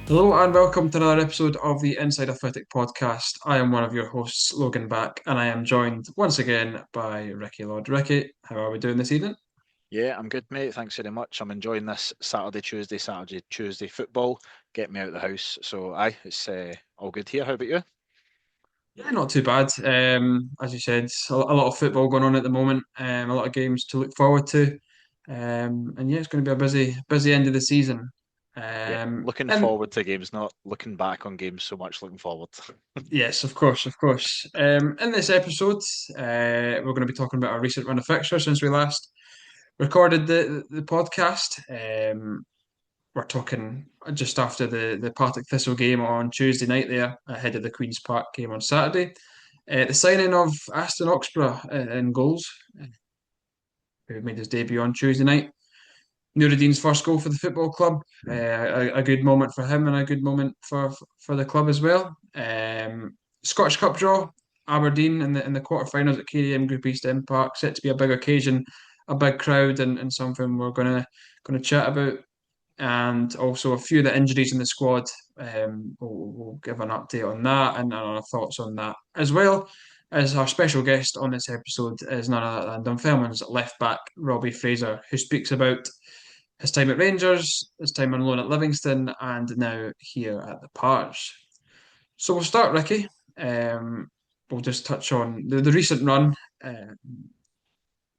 Hello and welcome to another episode of the Inside Athletic podcast. I am one of your hosts, Logan Back, and I am joined once again by Ricki Lord. Ricki, how are we doing this evening? Yeah, I'm good, mate. Thanks very much. I'm enjoying this Saturday, Tuesday football. Get me out of the house. So, it's all good here. How about you? Yeah, not too bad. As you said, a lot of football going on at the moment. A lot of games to look forward to. And yeah, it's going to be a busy end of the season. Yeah, looking And forward to games, not looking back on games so much. Looking forward. yes, of course, of course. In this episode, we're going to be talking about our recent run of fixtures since we last recorded the podcast. We're talking just after the Partick Thistle game on Tuesday night there, ahead of the Queen's Park game on Saturday. The signing of Aston Oxborough in goals, who made his debut on Tuesday night. Nuruddin's first goal for the football club, a good moment for him and a good moment for the club as well. Scottish Cup draw, Aberdeen in the quarterfinals at KDM Group East End Park, set to be a big occasion, a big crowd, and something we're gonna chat about, and also a few of the injuries in the squad. We'll give an update on that and our thoughts on that, as well as our special guest on this episode is none other than Dunfermline's left back Robbie Fraser, who speaks about his time at Rangers, his time on loan at Livingston, and now here at the Pars. So we'll start, Ricki. Um, we'll just touch on the recent run. Uh,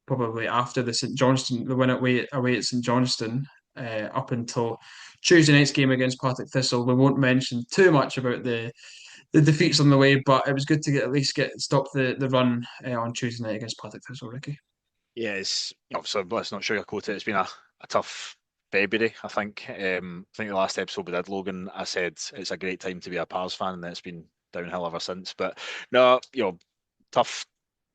Probably after the St Johnstone, the win away at St Johnstone, up until Tuesday night's game against Partick Thistle. We won't mention too much about the defeats on the way, but it was good to at least stop the run on Tuesday night against Partick Thistle, Ricki. Yeah, it's obviously let's not sugarcoat it. It's been a tough February. I think the last episode we did, Logan, I said it's a great time to be a Pars fan, and it's been downhill ever since. But no, tough,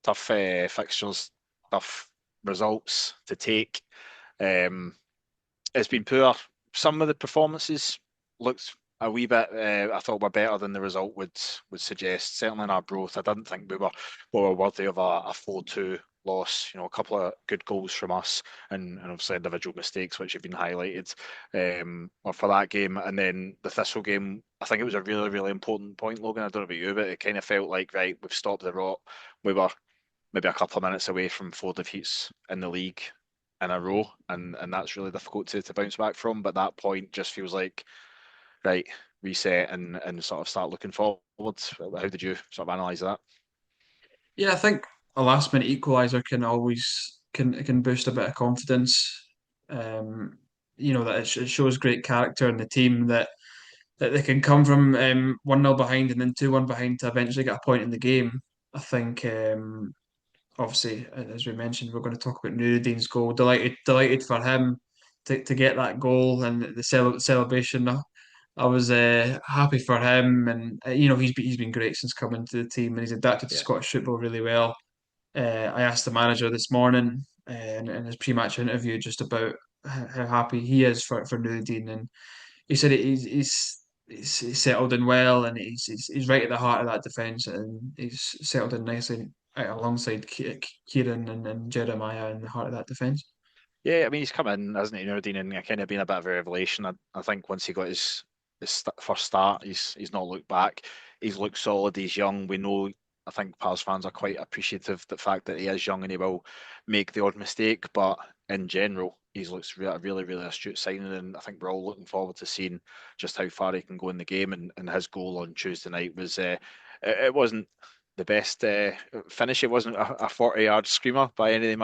tough fixtures, tough results to take. Um, it's been poor. Some of the performances looked a wee bit. I thought were better than the result would suggest. Certainly in our growth, I didn't think we were worthy of a 4-2 loss. A couple of good goals from us, and obviously individual mistakes which have been highlighted for that game. And then the Thistle game, I think it was a really really important point, Logan. I don't know about you, but it kind of felt like right, we've stopped the rot. We were maybe a couple of minutes away from four defeats in the league in a row, and that's really difficult to bounce back from. But that point just feels like right, reset and sort of start looking forward. How did you sort of analyse that? Yeah, I think a last minute equaliser can boost a bit of confidence. Um, that it shows great character in the team that they can come from 1-0 behind and then 2-1 behind to eventually get a point in the game. I think obviously, as we mentioned, we're going to talk about Nuruddin's goal. Delighted for him to get that goal and the celebration. I was happy for him, and he's been great since coming to the team, and he's adapted to Yeah, Scottish football really well. I asked the manager this morning in his pre-match interview just about how happy he is for Nuruddin, and he said he's settled in well, and he's right at the heart of that defence, and he's settled in nicely alongside Kieran and Jeremiah in the heart of that defence. yeah. I mean, he's come in, hasn't he, Dean, and kind of been a bit of a revelation. I think once he got his first start, he's not looked back. He's looked solid. He's young. We know. I think Pals fans are quite appreciative of the fact that he is young and he will make the odd mistake, but in general, he's looks a really, really astute signing, and I think we're all looking forward to seeing just how far he can go in the game. And his goal on Tuesday night was it wasn't the best finish. It wasn't a 40-yard screamer by any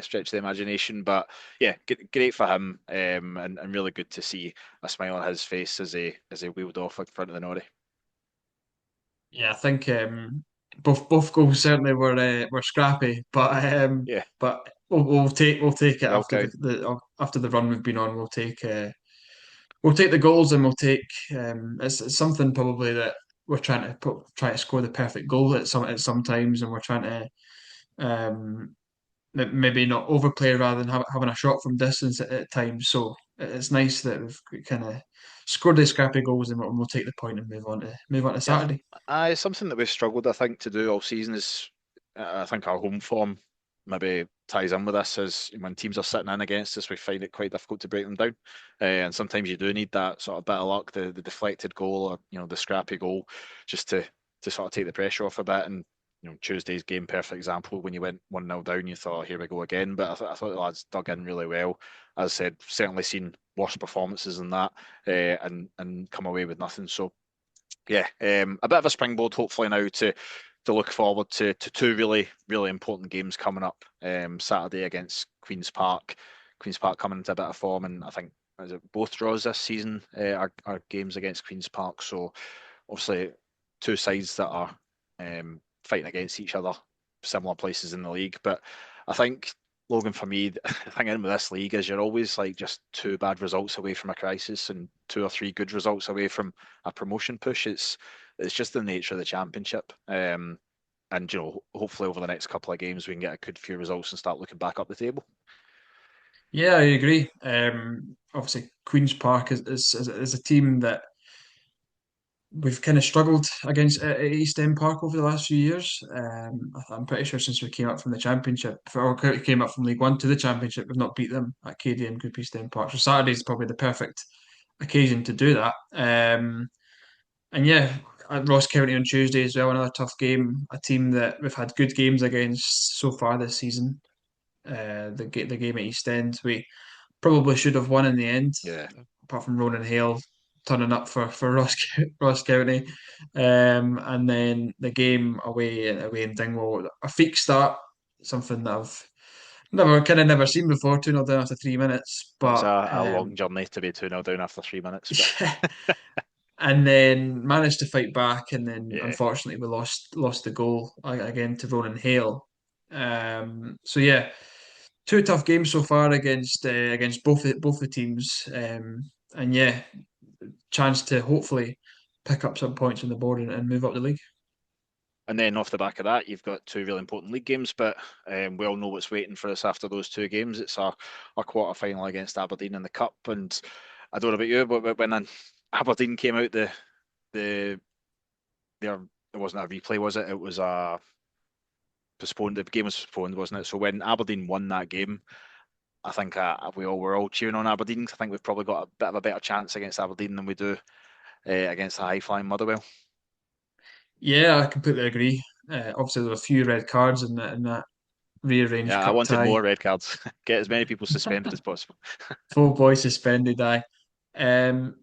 stretch of the imagination, but yeah, great for him, and really good to see a smile on his face as he wheeled off in front of the Norrie. Yeah, I think both goals certainly were scrappy, Yeah, but we'll take it well after count. after the run we've been on. We'll take the goals, and it's something probably that we're try to score the perfect goal at some times, and we're trying to maybe not overplay rather than having a shot from distance at times. So it's nice that we've kind of scored these scrappy goals, and we'll take the point and move on to Yeah, Saturday. it's something that we've struggled, I think, to do all season is I think our home form. maybe ties in with this is when teams are sitting in against us, we find it quite difficult to break them down. And sometimes you do need that sort of bit of luck, the deflected goal or the scrappy goal, just to sort of take the pressure off a bit. And Tuesday's game, perfect example. When you went 1-0 down, you thought, here we go again. But I thought the lads dug in really well. As I said, certainly seen worse performances than that, and come away with nothing. So yeah, a bit of a springboard hopefully now to look forward to two really really important games coming up. Saturday against Queens Park. Queens Park coming into a bit of form, and I think is it both draws this season are games against Queens Park. So obviously two sides that are fighting against each other, similar places in the league. But I think Logan, for me, the thing in with this league is you're always like just two bad results away from a crisis and two or three good results away from a promotion push. It's just the nature of the championship. And hopefully over the next couple of games we can get a good few results and start looking back up the table. Yeah, I agree. Obviously, Queens Park is a team that we've kind of struggled against at East End Park over the last few years. I'm pretty sure since we came up from the Championship, or came up from League One to the Championship, we've not beat them at KDM Group East End Park. So Saturday is probably the perfect occasion to do that. And yeah, at Ross County on Tuesday as well, another tough game. A team that we've had good games against so far this season. The game at East End, we probably should have won in the end, Yeah, apart from Ronan Hale turning up for Ross County. And then the game away in Dingwall, a feat start, something that I've never seen before. 2-0 down after 3 minutes, it's but a long journey to be 2-0 down after 3 minutes, but yeah, and then managed to fight back, and then yeah. unfortunately we lost the goal again to Ronan Hale. So yeah, two tough games so far against both the teams, and yeah, chance to hopefully pick up some points on the board and move up the league. And then off the back of that, you've got two really important league games, but we all know what's waiting for us after those two games. It's our quarter final against Aberdeen in the Cup, and I don't know about you, but when Aberdeen came out, the there it wasn't a replay, was it? It was a postponed. The game was postponed, wasn't it? So when Aberdeen won that game, I think we all were all cheering on Aberdeen. I think we've probably got a bit of a better chance against Aberdeen than we do against the high flying Motherwell. Yeah, I completely agree. Obviously, there were a few red cards in that rearranged Yeah, I cup wanted tie. more red cards. Get as many people suspended as possible. Full boy suspended. Aye.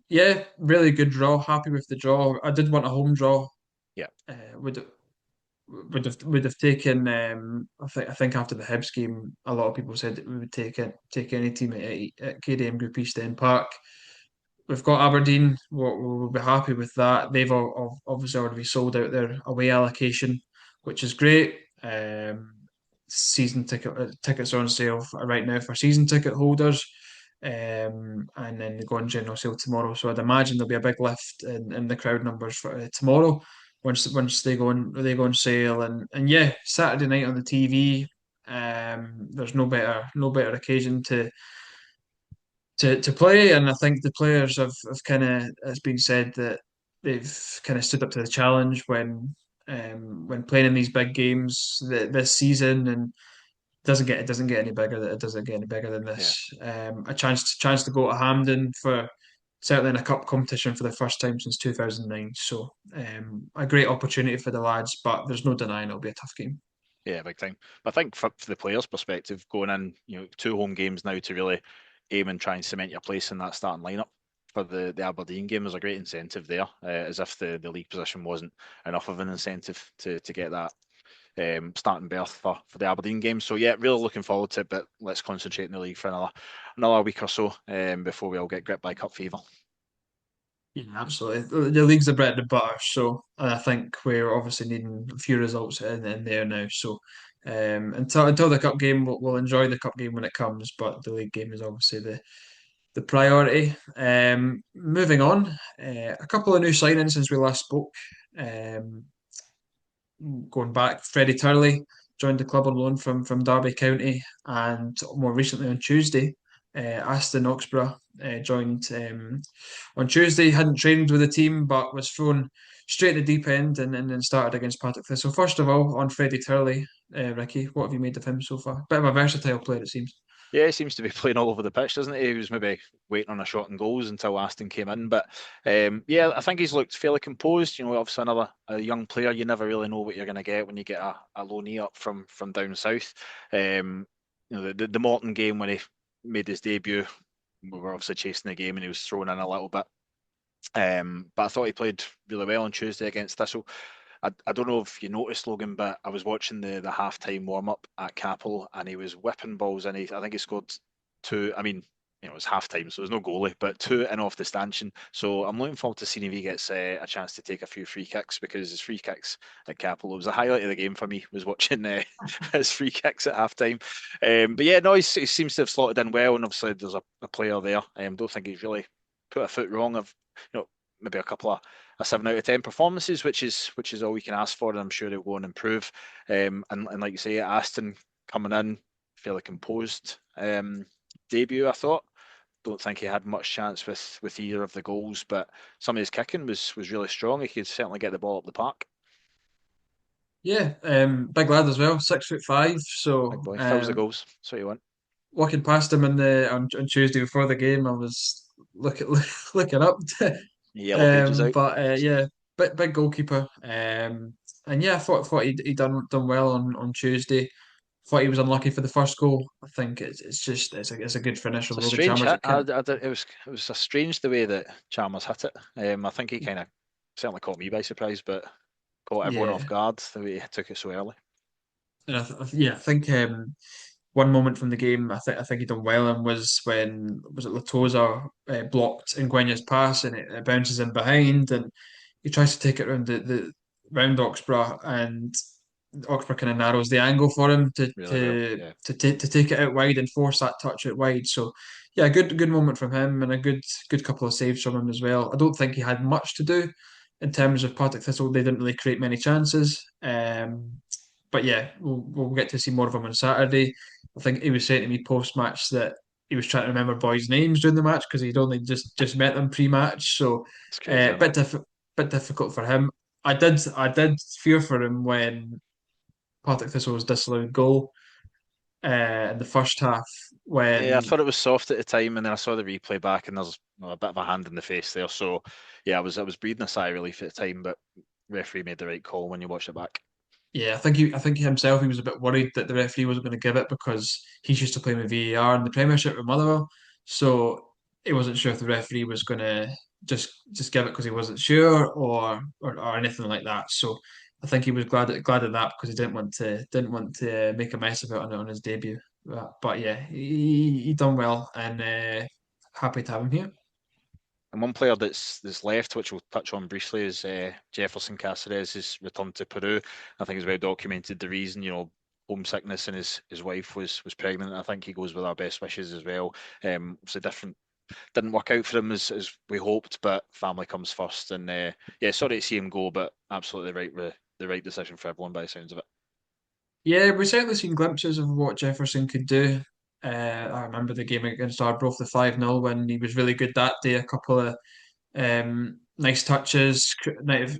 Yeah, really good draw. Happy with the draw. I did want a home draw. Yeah, Would would have taken. I think after the Hibs game, a lot of people said that we would take any team at KDM Group East End Park. We've got Aberdeen. We'll be happy with that. They've obviously already sold out their away allocation, which is great. Season tickets are on sale right now for season ticket holders, and then they go on general sale tomorrow. So I'd imagine there'll be a big lift in the crowd numbers for tomorrow once they go on sale. And yeah, Saturday night on the TV. There's no better occasion to play, and I think the players have kind of, it's been said that they've kind of stood up to the challenge when playing in these big games this season, and it doesn't get any bigger. It doesn't get any bigger than yeah, this. A chance to go to Hampden for certainly in a cup competition for the first time since 2009. So a great opportunity for the lads, but there's no denying it'll be a tough game. yeah, big time. But I think for the players' perspective, going in, two home games now to really aim and try and cement your place in that starting lineup for the Aberdeen game is a great incentive there, as if the league position wasn't enough of an incentive to get that starting berth for the Aberdeen game. So yeah, really looking forward to it. But let's concentrate in the league for another week or so before we all get gripped by cup fever. Yeah, absolutely. The league's the bread and butter, so and I think we're obviously needing a few results in there now. So until the cup game, we'll enjoy the cup game when it comes, but the league game is obviously the priority. Moving on, a couple of new signings since we last spoke. Um, Going back, Freddie Turley joined the club on loan from Derby County, and more recently on Tuesday, Aston Oxborough joined on Tuesday. Hadn't trained with the team, but was thrown straight in the deep end and then started against Partick Thistle. First of all, on Freddie Turley, Ricki, what have you made of him so far? Bit of a versatile player, it seems. Yeah, he seems to be playing all over the pitch, doesn't he? He was maybe waiting on a shot and goals until Aston came in. But yeah, I think he's looked fairly composed. Obviously another a young player. You never really know what you're going to get when you get a loanee up from down south. The Morton game when he made his debut, we were obviously chasing the game and he was thrown in a little bit. But I thought he played really well on Tuesday against Thistle. I don't know if you noticed, Logan, but I was watching the half-time warm-up at Capel and he was whipping balls in. I think he scored two. I mean, it was half-time, so there's no goalie, but two in off the stanchion. So I'm looking forward to seeing if he gets a chance to take a few free kicks because his free kicks at Capel, it was a highlight of the game for me, was watching his free kicks at half-time. But yeah, no, he seems to have slotted in well, and obviously there's a player there. Don't think he's really put a foot wrong. Maybe a couple of a 7 out of 10 performances, which is all we can ask for, and I'm sure he'll go and improve. And like you say, Aston coming in fairly composed debut. I thought. Don't think he had much chance with either of the goals, but some of his kicking was really strong. He could certainly get the ball up the park. Yeah, big lad as well, 6'5". Big So boy, fills the goals. That's what you want. walking past him on Tuesday before the game, I was looking looking up. Yellow pages out. But yeah, big goalkeeper. And yeah, I thought he done well on Tuesday. Thought he was unlucky for the first goal. I think it's a good finish It's from a Logan strange Chalmers. hit. It kind of It was a strange the way that Chalmers hit it. I think he kind of certainly caught me by surprise, but caught everyone off yeah. guard the way he took it so early. And yeah, I think one moment from the game I think he done well in was when was it Latoza blocked Ngwenya's pass and it bounces in behind and he tries to take it around the round Oxborough and Oxford kind of narrows the angle for him to Really well, to yeah. to take it out wide and force that touch out wide. So yeah, good moment from him and a good couple of saves from him as well. I don't think he had much to do in terms of Partick Thistle. They didn't really create many chances. But yeah, we'll get to see more of him on Saturday. I think he was saying to me post match that he was trying to remember boys' names during the match because he'd only just met them pre-match. So It's crazy, isn't it? bit difficult for him. I did fear for him when Partick Thistle was disallowed goal in the first half Yeah, I when thought it was soft at the time, and then I saw the replay back, and there's a bit of a hand in the face there. So, yeah, I was breathing a sigh of relief at the time, but referee made the right call when you watch it back. yeah, I think himself he was a bit worried that the referee wasn't going to give it because he's used to playing with VAR in the Premiership with Motherwell, so he wasn't sure if the referee was going to just give it because he wasn't sure or anything like that. So I think he was glad of that because he didn't want to make a mess of it on his debut. But yeah, he done well and happy to have him here. And one player that's left, which we'll touch on briefly, is Jefferson Caceres has returned to Peru. I think it's well documented the reason, homesickness, and his wife was pregnant. I think he goes with our best wishes as well. It's a different didn't work out for him as we hoped, but family comes first. And yeah, sorry to see him go, but absolutely the right decision for everyone by the sounds of it. Yeah, we've certainly seen glimpses of what Jefferson could do. I remember the game against Arbroath, the 5-0, when he was really good that day. A couple of nice touches,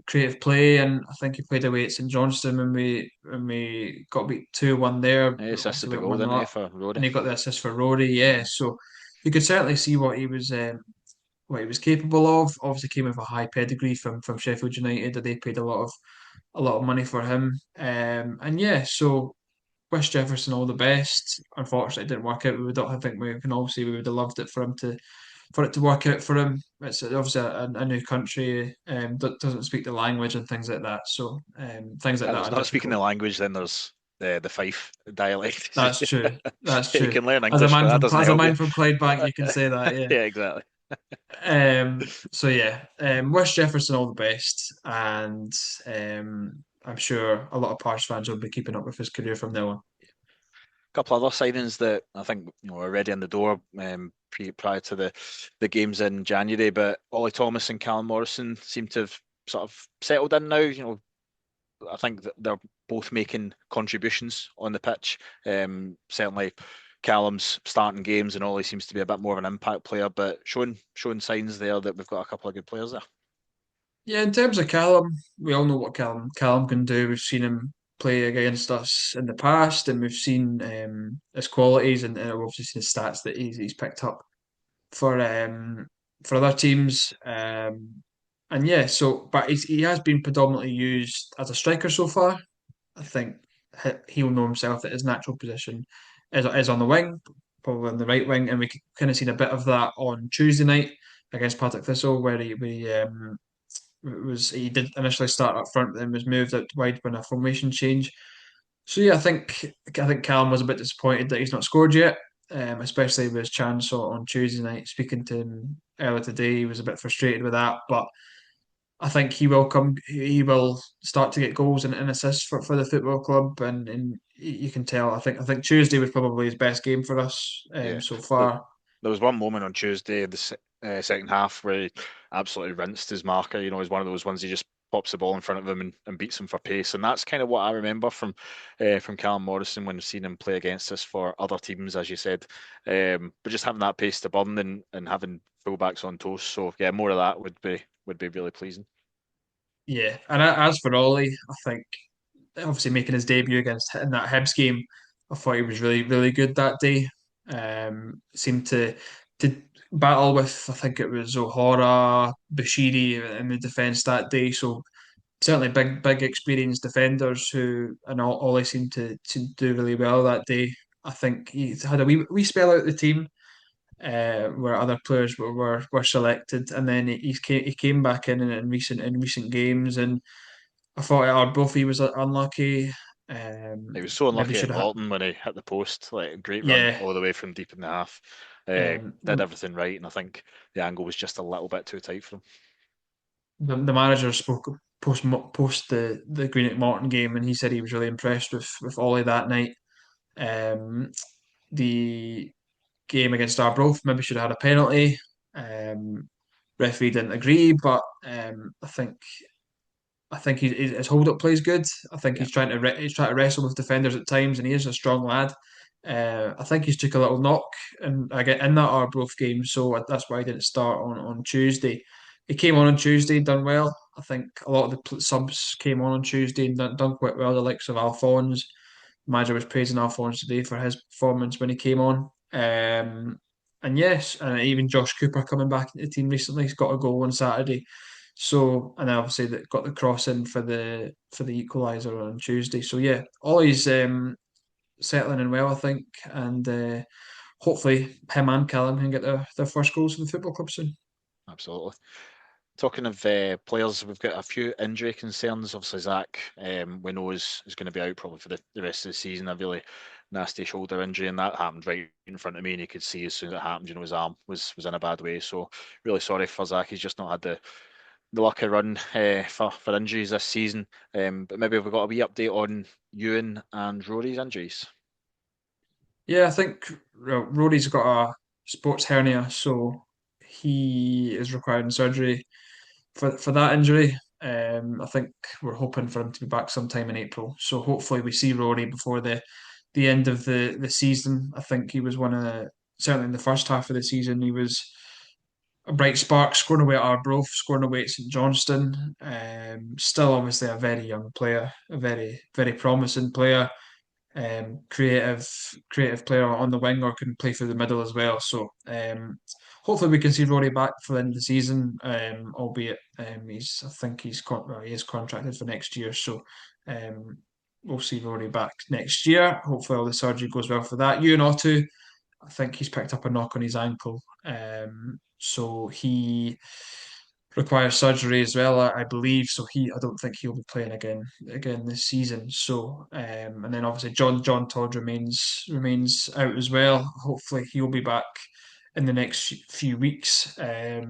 creative play, and I think he played away at St Johnstone when we got beat 2-1 there. He assisted Obviously the went goal, 1 didn't 0 he, up, for Rory? and he got the assist for Rory. Yeah, so you could certainly see what he was capable of. Obviously, came with a high pedigree from Sheffield United, that they paid a lot of money for him. And yeah, so wish Jefferson all the best. Unfortunately, it didn't work out. I think we can all say we would have loved it for it to work out for him. It's obviously a new country, that doesn't speak the language and things like that. So things like And that there's are not speaking the difficult. language, then there's the Fife dialect. That's true. That's You true. can learn As a English, but man that from doesn't as a help you. man from Clydebank, you can say that. Yeah. Yeah, exactly. So yeah, wish Jefferson all the best, and I'm sure a lot of Pars fans will be keeping up with his career from now on. Couple other signings that I think are already in the door prior to the games in January, but Ollie Thomas and Callum Morrison seem to have sort of settled in now. I think that they're both making contributions on the pitch. Certainly, Callum's starting games, and Ollie seems to be a bit more of an impact player, but showing signs there that we've got a couple of good players there. Yeah, in terms of Callum, we all know what Callum can do. We've seen him play against us in the past, and we've seen his qualities, and we've obviously seen his stats that he's picked up for for other teams. And yeah, so but he has been predominantly used as a striker so far. I think he'll know himself that his natural position is on the wing, probably on the right wing, and we kind of seen a bit of that on Tuesday night against Partick Thistle, where he did initially start up front, but then was moved out wide when a formation change. So yeah, I think Callum was a bit disappointed that he's not scored yet, especially with his chance on Tuesday night. Speaking to him earlier today, he was a bit frustrated with that, but I think he will come. He will start to get goals and assists for the football club, and you can tell. I think Tuesday was probably his best game for us Yeah. so There, far. there was one moment on Tuesday, the second half, where he absolutely rinsed his marker. You know, he's one of those ones he just pops the ball in front of him and beats him for pace. And that's kind of what I remember from Callum Morrison when I've seen him play against us for other teams, as you said. But just having that pace to burn and having fullbacks on toast. So yeah, more of that would be really pleasing. Yeah, and as for Ollie, I think obviously making his debut against in that Hibs game, I thought he was really really good that day. Seemed to battle with I think it was O'Hara, Bashiri in the defence that day. So certainly big experienced defenders who and all they seemed to do really well that day. I think he had a wee spell out the team where other players were selected, and then he came back in recent games, and I thought at Arbroath he was unlucky. He was so Maybe unlucky should at have. Bolton when he hit the post, like a great run Yeah, all the way from deep in the half. Did the, everything right, and I think the angle was just a little bit too tight for him. the manager spoke post the Greenock Morton game, and he said he was really impressed with Ollie that night. Um, the game against Arbroath maybe should have had a penalty. Um, Referee didn't agree, but I think his hold up play is good. I think Yeah, he's trying to wrestle with defenders at times, and he is a strong lad. I think he's took a little knock and I get in that Arbroath game, so that's why he didn't start on Tuesday. He came on Tuesday, done well. I think a lot of the subs came on Tuesday and done quite well. The likes of Alphonse, manager was praising Alphonse today for his performance when he came on. And yes, and even Josh Cooper coming back into the team recently, he's got a goal on Saturday. So and obviously that got the cross in for the equaliser on Tuesday. So yeah, Ollie's settling in well, I think, and hopefully him and Callum can get their first goals for the football club soon. absolutely. Talking of players, we've got a few injury concerns. Obviously, Zach, we know is going to be out probably for the rest of the season. A really nasty shoulder injury, and that happened right in front of me, and you could see as soon as it happened, his arm was in a bad way. So, really sorry for Zach. He's just not had the lucky run for injuries this season. But maybe we've got a wee update on Ewan and Rory's injuries. Yeah, I think Rory's got a sports hernia, so he is requiring surgery for that injury. I think we're hoping for him to be back sometime in April. So hopefully we see Rory before the end of the season. I think he was one of certainly in the first half of the season he was a bright spark, scoring away at Arbroath, scoring away at St Johnstone. Still obviously a very young player, a very very promising player, creative player on the wing or can play through the middle as well. So hopefully we can see Rory back for the end of the season. Albeit I think well, he is contracted for next year. So um, we'll see Rory back next year. Hopefully all the surgery goes well for that. You and too. I think he's picked up a knock on his ankle. So he requires surgery as well, I believe. So I don't think he'll be playing again this season. So and then obviously John Todd remains out as well. Hopefully he'll be back in the next few weeks. I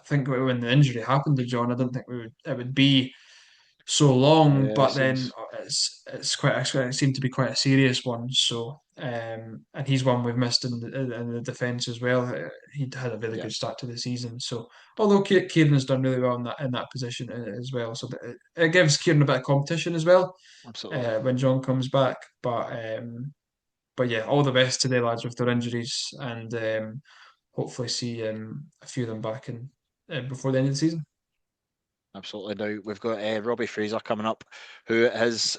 think when the injury happened to John, I don't think it would be so long, Yeah, it but then seems. it seemed to be quite a serious one. So and he's one we've missed in the defence as well. He had a really Yeah, good start to the season. So although Kieran has done really well in that position as well, so it gives Kieran a bit of competition as well absolutely. when John comes back. But yeah, all the best to the lads with their injuries, and hopefully see a few of them back in before the end of the season. absolutely. Now we've got Robbie Fraser coming up, who has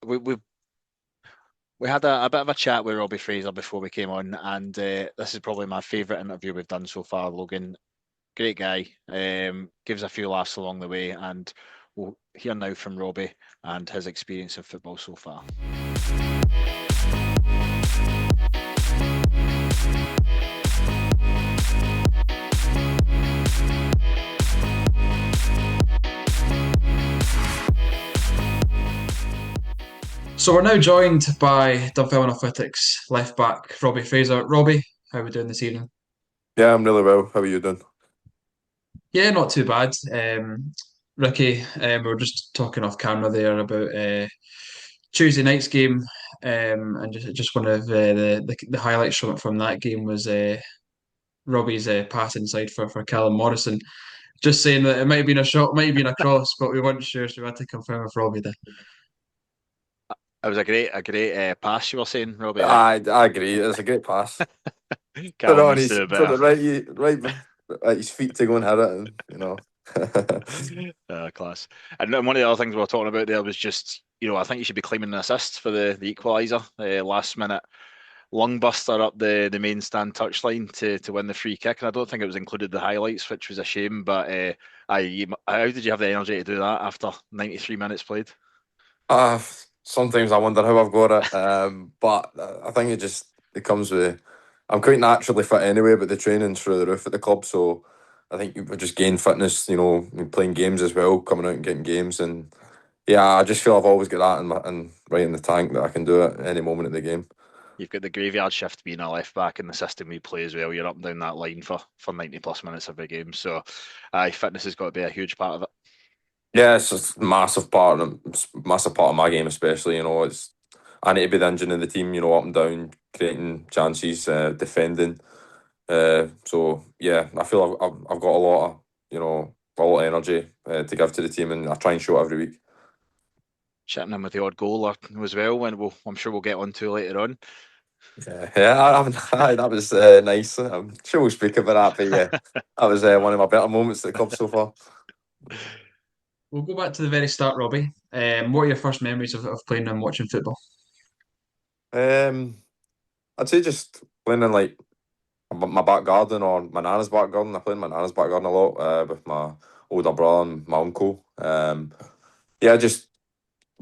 we had a bit of a chat with Robbie Fraser before we came on, and this is probably my favourite interview we've done so far. Logan, great guy, gives a few laughs along the way, and we'll hear now from Robbie and his experience of football so far. So we're now joined by Dunfermline Athletics left back Robbie Fraser. Robbie, how are we doing this evening? Yeah, I'm really well. How are you doing? Yeah, not too bad. Ricki, we were just talking off camera there about Tuesday night's game, and just one of the highlights from that game was Robbie's pass inside for Callum Morrison. Just saying that it might have been a shot, might have been a cross, but we weren't sure, so we had to confirm with Robbie there. It was a great pass you were saying, Robbie. I agree. It's a great pass. Put it Callum on needs to do put better. it right at his feet to go and hit it, and Class. And then one of the other things we were talking about there was just, I think you should be claiming an assist for the equaliser. Last minute lung buster up the main stand touchline to win the free kick. And I don't think it was included the highlights, which was a shame. But how did you have the energy to do that after 93 minutes played? uh, sometimes I wonder how I've got it. But I think it comes with. I'm quite naturally fit anyway, but the training's through the roof at the club, so I think you just gain fitness. Playing games as well, coming out and getting games, and yeah, I just feel I've always got that in right in the tank that I can do it any moment of the game. You've got the graveyard shift being a left back in the system we play as well. You're up and down that line for 90 plus minutes every game. So fitness has got to be a huge part of it. Yeah, it's a massive part of my game, especially. I need to be the engine of the team. Up and down, creating chances, defending. So yeah, I feel I've got a lot of energy to give to the team, and I try and show it every week. Chipping in with the odd goal as well, and I'm sure we'll get on to later on. That was nice. I'm sure we'll speak about that, but yeah, that was one of my better moments at the club so far. We'll go back to the very start, Robbie. What are your first memories of playing and watching football? I'd say just playing in like my back garden or my nana's back garden. I played in my nana's back garden a lot with my older brother and my uncle. Yeah, just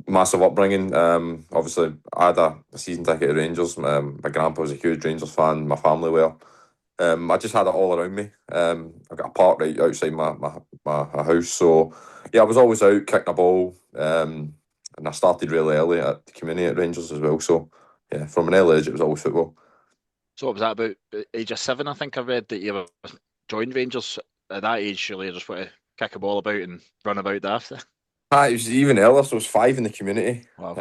massive upbringing. Obviously, I had a season ticket at Rangers. My grandpa was a huge Rangers fan. My family were. I just had it all around me. I got a park right outside my house, so yeah, I was always out kicking a ball. And I started really early at the community at Rangers as well. So yeah, from an early age, it was always football. So what was that about age of 7? I think I read that you joined Rangers at that age. Surely you just want to kick a ball about and run about after. It was even earlier, so it was 5 in the community. Wow.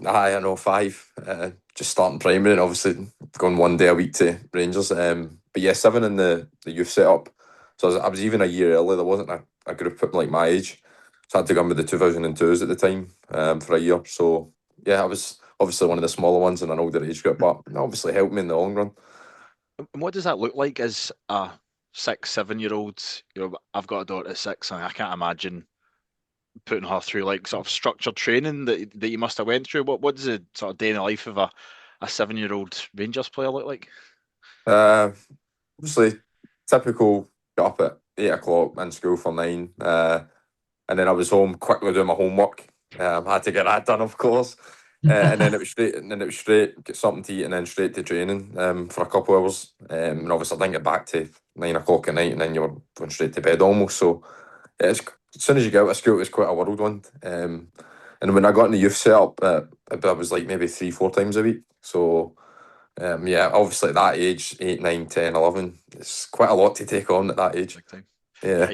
I know 5. Just starting primary and obviously going one day a week to Rangers. But yeah, 7 in the youth setup. So I was even a year early. There wasn't a group of like my age. So I had to go in with the 2002s at the time for a year. So yeah, I was obviously one of the smaller ones in an older age group, but it obviously helped me in the long run. And what does that look like as a 6, 7-year-old? I've got a daughter at 6, and I can't imagine putting her through like sort of structured training that you must have went through. What does a sort of day in the life of a 7-year-old Rangers player look like? Uh, Obviously, typical get up at 8 o'clock in school for 9. And then I was home quickly doing my homework. Had to get that done, of course. And then it was straight, get something to eat, and then straight to training for a couple of hours. And obviously, I didn't get back to 9 o'clock at night, and then you were going straight to bed almost. So as soon as you get out of school, it was quite a whirlwind. And when I got in the youth setup, I was like maybe 3, 4 times a week. So yeah, obviously at that age, 8, 9, 10, 11, it's quite a lot to take on at that age. Big time. Yeah.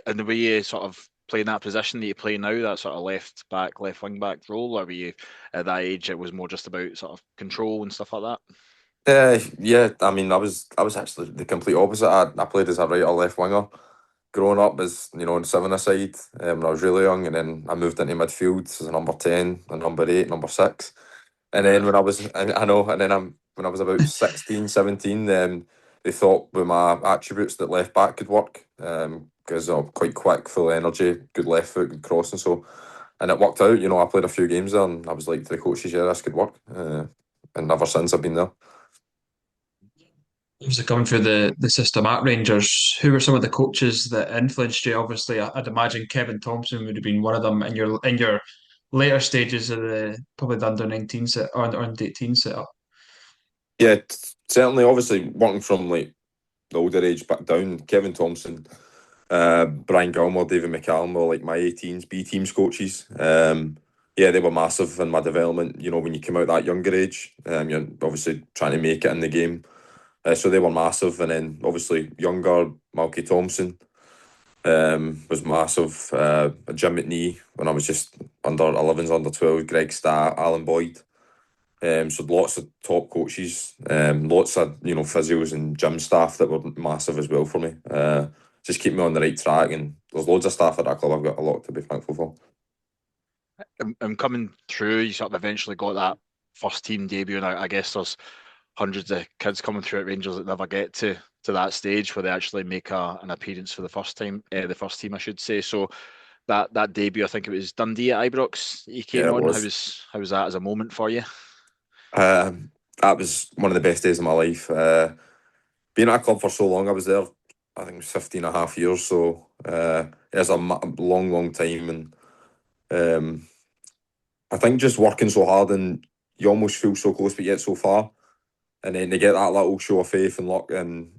And the way you sort of play in that position that you play now, that sort of left back, left wing back role, or were you at that age it was more just about sort of control and stuff like Yeah, I mean, I was actually the complete opposite. I played as a right or left winger. Growing up as, on 7 aside when I was really young, and then I moved into midfield as a number 10, a number 8, number 6. And then that? when I was, I know, and then when I was about 16, 17, they thought with my attributes that left back could work, because I'm quite quick, full of energy, good left foot, good crossing. So, and it worked out. I played a few games there, and I was like to the coaches, yeah, this could work. And ever since I've been there. Obviously, coming through the system at Rangers, who were some of the coaches that influenced you? Obviously, I'd imagine Kevin Thompson would have been one of them in your later stages of probably the under 19 set or under 18 setup. Yeah, certainly. Obviously, working from like the older age back down, Kevin Thompson, Brian Gilmore, David McCallum were like my 18s B teams coaches. Yeah, they were massive in my development. When you come out that younger age, you're obviously trying to make it in the game. So they were massive, and then obviously younger Malky Thompson was massive. Jim McNee when I was just under 11s, under 12s, Greg Starr, Alan Boyd. So lots of top coaches, lots of physios and gym staff that were massive as well for me. Just keep me on the right track, and there's loads of staff at that club I've got a lot to be thankful for. And coming through, you sort of eventually got that first team debut, and I guess there's hundreds of kids coming through at Rangers that never get to that stage where they actually make an appearance for the first time, the first team, I should say. So that debut, I think it was Dundee at Ibrox. You came on. How was that as a moment for you? That was one of the best days of my life. Being at a club for so long, I was there, I think it was 15 and a half years. So it's a long time, and I think just working so hard and you almost feel so close but yet so far. And then they get that little show of faith and luck and,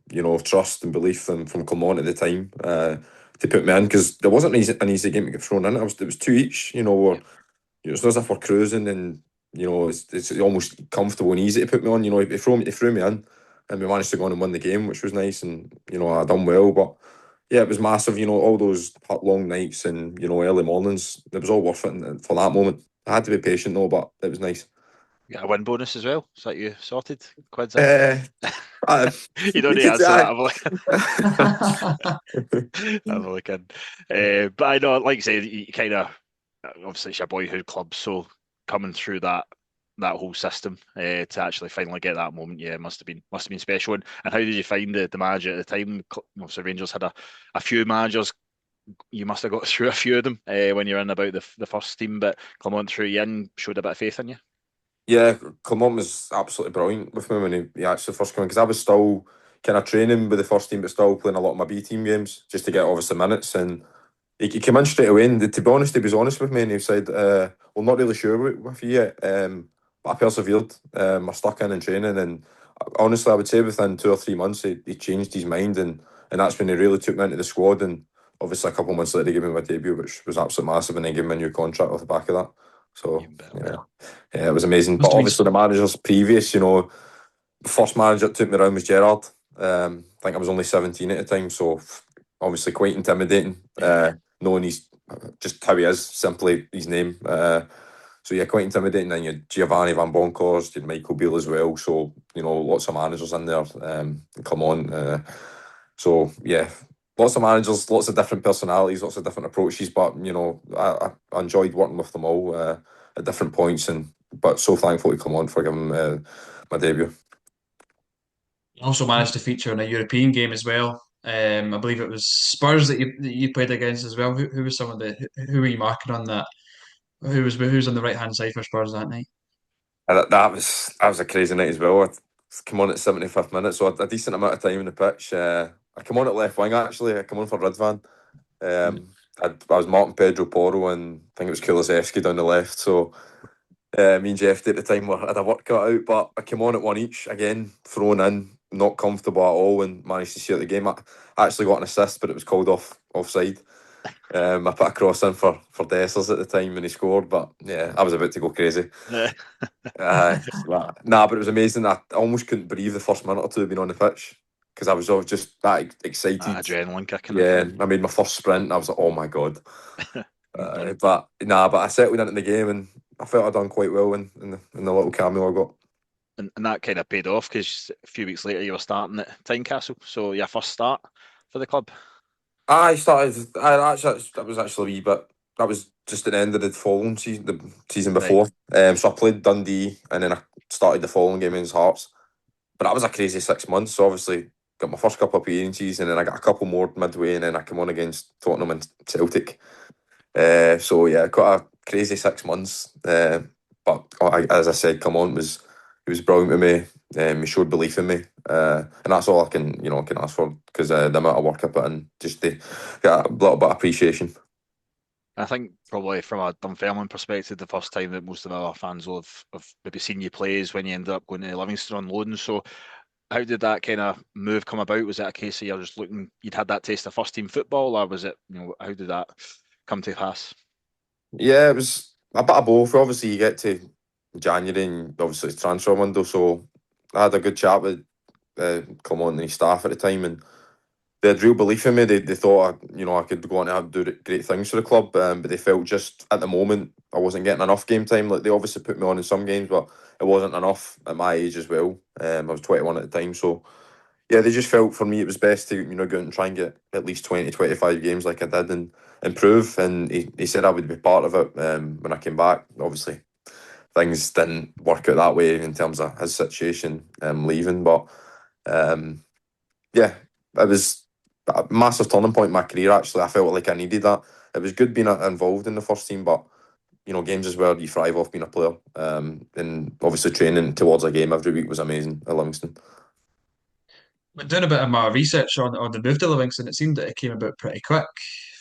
trust and belief from Clermont at the time to put me in, because there wasn't an easy game to get thrown in. It was two each, where, it's not as if we're cruising and, it's almost comfortable and easy to put me on. They threw me in and we managed to go on and win the game, which was nice, and, I done well. But yeah, it was massive, all those long nights and, early mornings. It was all worth it for that moment. I had to be patient though, but it was nice. You got a win bonus as well. Is that you sorted? Quids you don't need to answer that. Have a look in. But I know, like you say, you kind of obviously it's your boyhood club, so coming through that whole system to actually finally get that moment, yeah, must have been special. And how did you find the manager at the time? Obviously, Rangers had a few managers. You must have got through a few of them when you're in about the first team, but Clermont threw you in, showed a bit of faith in you. Yeah, Clermont was absolutely brilliant with me when he actually first came in, because I was still kind of training with the first team but still playing a lot of my B team games just to get obviously minutes, and he came in straight away, and to be honest, he was honest with me and he said, we're not really sure with you yet, but I persevered. I stuck in training, and honestly I would say within 2 or 3 months he changed his mind, and that's when he really took me into the squad. And obviously a couple of months later he gave me my debut, which was absolutely massive, and then gave me a new contract off the back of that. So yeah, it was amazing. But obviously the managers previous, the first manager that took me around was Gerrard. I think I was only 17 at the time, so obviously quite intimidating, knowing he's just how he is, simply his name. So yeah, quite intimidating. Then you had Giovanni Van Bronckhorst, you had Michael Beale as well. So lots of managers in there. Come on. So yeah, lots of managers, lots of different personalities, lots of different approaches. But I enjoyed working with them all at different points, but so thankful to Clermont for giving my debut. Also managed to feature in a European game as well. I believe it was Spurs that you played against as well. Who was who were you marking on that? Who's on the right hand side for Spurs that night? That was a crazy night as well. I came on at 75th minute, so a decent amount of time in the pitch. I came on at left wing actually. I came on for Ridvan. I was marking Pedro Porro, and I think it was Kulusevski down the left. So me and Jeff at the time had a work cut out, but I came on at one each again, thrown in, not comfortable at all, and managed to see out the game. I actually got an assist, but it was called offside. I put a cross in for Dessers at the time when he scored, but yeah, I was about to go crazy. But it was amazing. I almost couldn't breathe the first minute or two being on the pitch, because I was just that excited. Adrenaline kicking. Yeah, I made my first sprint and I was like, oh my God. But I settled into the game, and I felt I'd done quite well in the little cameo I got. And that kind of paid off, because a few weeks later you were starting at Tynecastle. So your first start for the club? I was actually a wee bit. That was just at the end of the following season, the season before. Right. So I played Dundee, and then I started the following game against Hearts. But that was a crazy 6 months. So obviously got my first couple of appearances, and then I got a couple more midway, and then I came on against Tottenham and Celtic. So yeah, quite a crazy 6 months. But as I said, come on, he was brilliant with me. He showed belief in me, and that's all I can ask for, because the amount of work I put in, just to get a little bit of appreciation. I think probably from a Dunfermline perspective, the first time that most of our fans will have maybe seen you play is when you ended up going to Livingston on loan. So how did that kind of move come about? Was it a case of you're just looking, you'd had that taste of first team football, or was it, how did that come to pass? Yeah, it was a bit of both. Obviously, you get to January, and obviously it's transfer window, so I had a good chat with Clement and his staff at the time, and they had real belief in me. They thought I could go on to do great things for the club, but they felt just at the moment I wasn't getting enough game time. Like, they obviously put me on in some games, but it wasn't enough at my age as well. I was 21 at the time, so yeah, they just felt for me it was best to go out and try and get at least 20, 25 games like I did, and improve. And he said I would be part of it when I came back. Obviously, things didn't work out that way in terms of his situation leaving, but yeah, it was a massive turning point in my career. Actually, I felt like I needed that. It was good being involved in the first team, but games is where you thrive off being a player. And obviously training towards a game every week was amazing at Livingston. But doing a bit of my research on the move to Livingston, it seemed that it came about pretty quick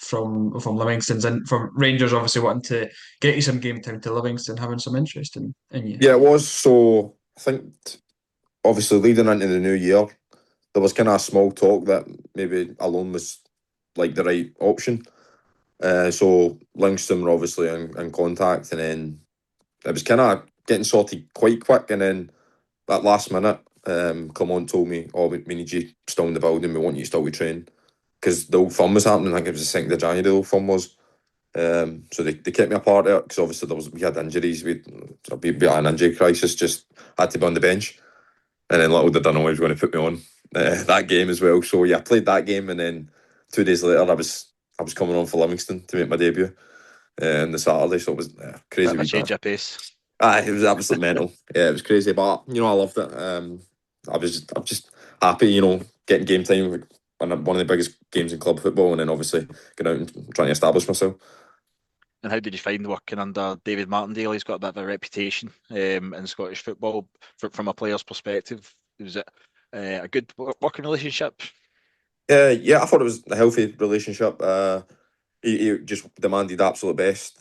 from Livingston's, and from Rangers obviously wanting to get you some game time, to Livingston having some interest in you. Yeah, it was. So I think obviously leading into the new year, there was kind of a small talk that maybe a loan was like the right option. So Livingston were obviously in contact, and then it was kind of getting sorted quite quick. And then that last minute, Clement told me, "Oh, we need you still in the building. We want you still to train," because the Old Firm was happening. I think it was the 2nd of January. The Old Firm was. So they kept me apart there, because obviously we had injuries. We had an injury crisis. Just had to be on the bench, and then little did I know he was going to put me on that game as well. So yeah, I played that game, and then 2 days later I was coming on for Livingston to make my debut on the Saturday. So it was Bit crazy of a week. change of pace. It was absolutely mental. Yeah, it was crazy, but I loved it. I'm just happy, getting game time on one of the biggest games in club football, and then obviously going out and trying to establish myself. And how did you find working under David Martindale? He's got a bit of a reputation in Scottish football from a player's perspective. Was it a good working relationship? Yeah, I thought it was a healthy relationship. He just demanded absolute best.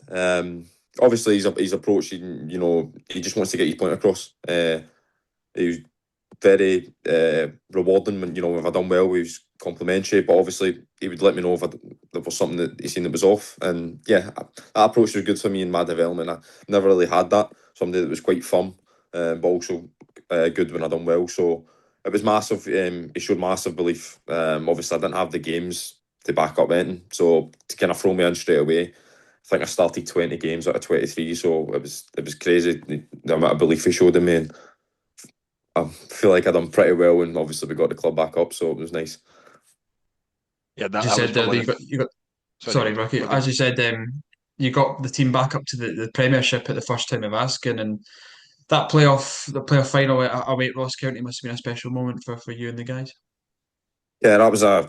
Obviously, his approach, he just wants to get his point across. He was very rewarding when, if I done well, he was complimentary, but obviously he would let me know if there was something that he seen that was off. And yeah, that approach was good for me in my development. I never really had that. Somebody that was quite firm, but also good when I done well. So it was massive. He showed massive belief. Obviously, I didn't have the games to back up anything, so to kind of throw me in straight away. I think I started 20 games out of 23, so it was crazy the amount of belief he showed in me. And I feel like I done pretty well, and obviously we got the club back up, so it was nice. Yeah, As you that was said there, probably you got sorry, sorry, Ricki. Logan. As you said, you got the team back up to the Premiership at the first time of asking, and the playoff final away at Ross County must have been a special moment for you and the guys. Yeah, that was a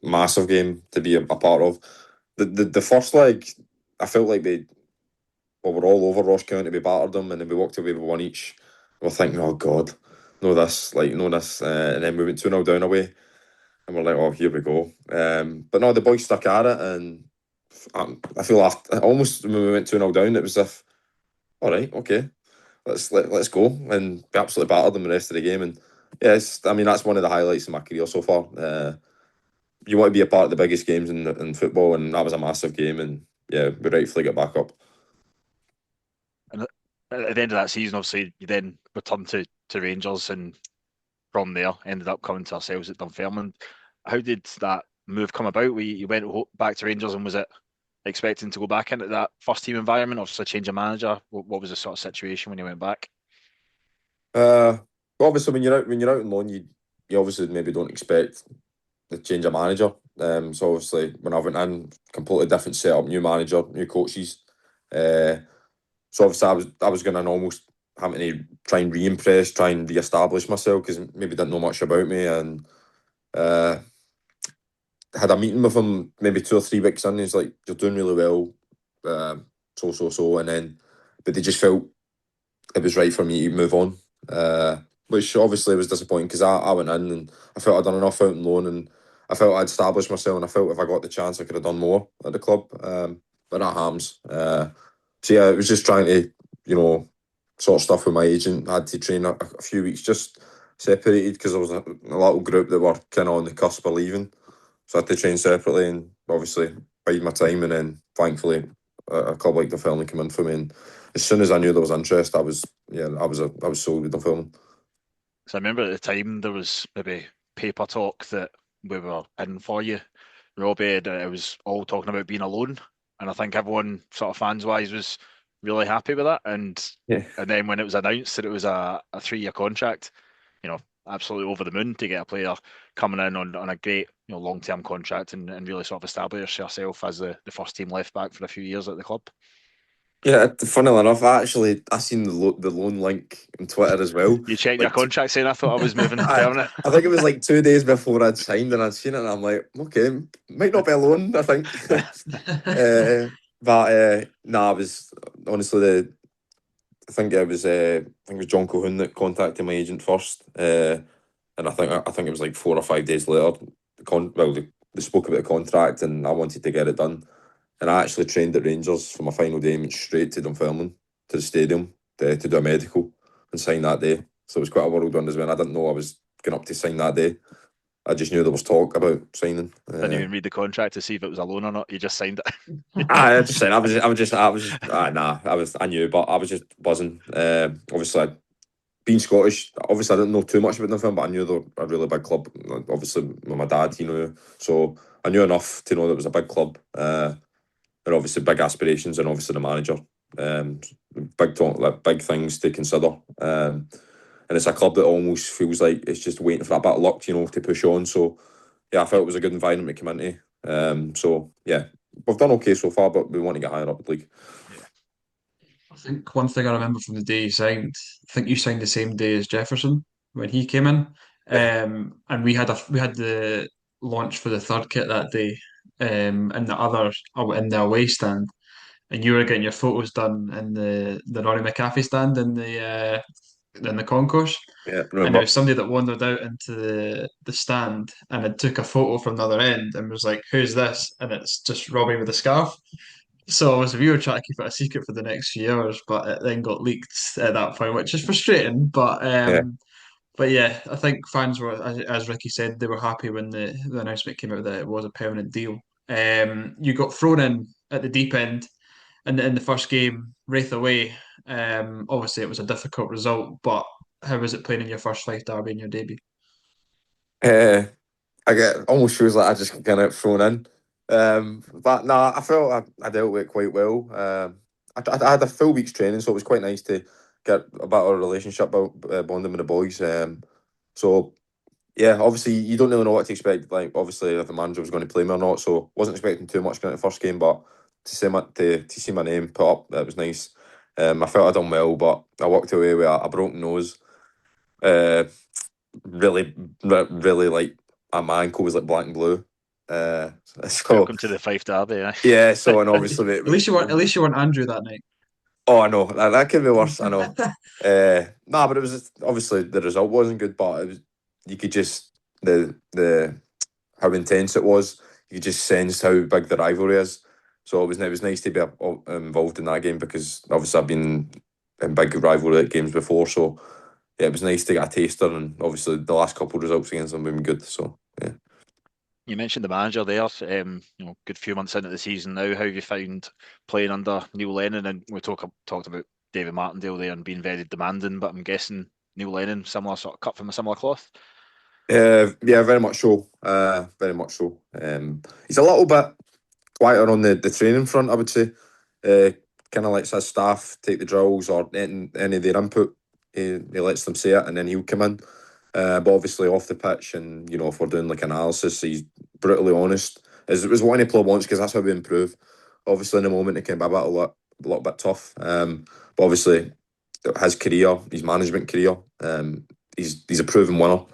massive game to be a part of. The first leg, I felt like we were all over Ross County. We battered them, and then we walked away with one each. We were thinking, oh God, no this, and then we went 2-0 down away, and we're like, oh, here we go. But no, the boys stuck at it, and I feel after almost when we went 2-0 down, it was as if, all right, okay, let's go, and we absolutely battered them the rest of the game. And yes, I mean that's one of the highlights of my career so far. You want to be a part of the biggest games in football, and that was a massive game, and yeah, we rightfully got back up. And at the end of that season, obviously, you then returned to Rangers, and from there ended up coming to ourselves at Dunfermline. How did that move come about? You went back to Rangers, and was it expecting to go back into that first team environment, or just a change of manager? What was the sort of situation when you went back? Uh, Obviously when you're out on loan, you obviously maybe don't expect the change of manager. So obviously when I went in, completely different setup, new manager, new coaches. So obviously I was going to almost having to try and re-impress, try and re-establish myself because maybe didn't know much about me, and had a meeting with him maybe 2 or 3 weeks in. He's like, "You're doing really well, and then but they just felt it was right for me to move on, which obviously was disappointing because I went in and I felt I'd done enough out on loan, and I felt I'd established myself, and I felt if I got the chance I could have done more at the club, but that harms. So yeah, it was just trying to, sort stuff with my agent. I had to train a few weeks just separated because there was a little group that were kind of on the cusp of leaving, so I had to train separately and obviously bide my time, and then thankfully a club like Dunfermline came in for me, and as soon as I knew there was interest, I was sold with Dunfermline. So I remember at the time there was maybe paper talk that we were in for you, Robbie, and it was all talking about being alone. And I think everyone, sort of fans wise, was really happy with that. And Yeah. then when it was announced that it was a 3-year contract, absolutely over the moon to get a player coming in on a great long term contract and really sort of establish yourself as the first team left back for a few years at the club. Yeah, funnily enough, I seen the loan link on Twitter as well. You checked your Like, contract saying I thought I was moving permanent. I think it was like 2 days before I'd signed, and I'd seen it, and I'm like, okay, might not be a loan, I think. Nah, it was honestly I think it was John Colquhoun that contacted my agent first, and I think it was like 4 or 5 days later. They spoke about the contract, and I wanted to get it done. And I actually trained at Rangers for my final day and went straight to Dunfermline to the stadium to do a medical and sign that day. So it was quite a whirlwind as well. I didn't know I was going up to sign that day. I just knew there was talk about signing. Didn't even read the contract to see if it was a loan or not. You just signed it. I just said I knew, but I was just buzzing. Obviously, being Scottish, obviously I didn't know too much about Dunfermline, but I knew they were a really big club. Obviously, with my dad, so I knew enough to know that it was a big club. And obviously big aspirations, and obviously the manager, big talk, like big things to consider. And it's a club that almost feels like it's just waiting for that bit of luck, to push on. So yeah, I felt it was a good environment to come into. So yeah, we've done okay so far, but we want to get higher up the league. I think one thing I remember from the day you signed, I think you signed the same day as Jefferson when he came in, Yeah. and we had the launch for the third kit that day, and the other in the away stand, and you were getting your photos done in the Rory McAfee stand in the concourse. Yeah, And there remember. was somebody that wandered out into the stand and had took a photo from the other end and was like, "Who's this?" And it's just Robbie with a scarf. So obviously we were trying to keep it a secret for the next few years, but it then got leaked at that point, which is frustrating. Yeah. But yeah, I think fans were, as Ricki said, they were happy when the announcement came out that it was a permanent deal. You got thrown in at the deep end in the first game, Wraith away. Obviously it was a difficult result, but how was it playing in your first Fife derby in your debut? Uh, I get almost feels like I just kind of thrown in. But nah, I felt I dealt with it quite well. I had a full week's training, so it was quite nice to get a better relationship bonding with the boys. So yeah, obviously you don't really know what to expect. Like obviously if the manager was going to play me or not, so wasn't expecting too much going into the first game. But to see my name put up, that was nice. I felt I'd done well, but I walked away with a broken nose. Uh, really like my ankle was like black and blue. So Welcome to the Fife derby. yeah, so and obviously At least you weren't Andrew that night. oh I know that could be worse. I know. Nah, but it was obviously the result wasn't good, but it was you could just the how intense it was. You could just sense how big the rivalry is. So it was nice to be involved in that game because obviously I've been in big rivalry games before. So yeah, it was nice to get a taster, and obviously the last couple of results against them have been good. So yeah. You mentioned the manager there. Good few months into the season now. How have you found playing under Neil Lennon? And we talked about David Martindale there and being very demanding, but I'm guessing Neil Lennon, similar sort of cut from a similar cloth. Yeah, very much so. Very much so. He's a little bit quieter on the training front, I would say. Kind of lets his staff take the drills or any of their input. He lets them say it, and then he'll come in. But obviously off the pitch, and if we're doing like analysis, he's brutally honest. It was what any club wants because that's how we improve. Obviously, in the moment it can be a little bit tough. But obviously his career, his management career. He's a proven winner.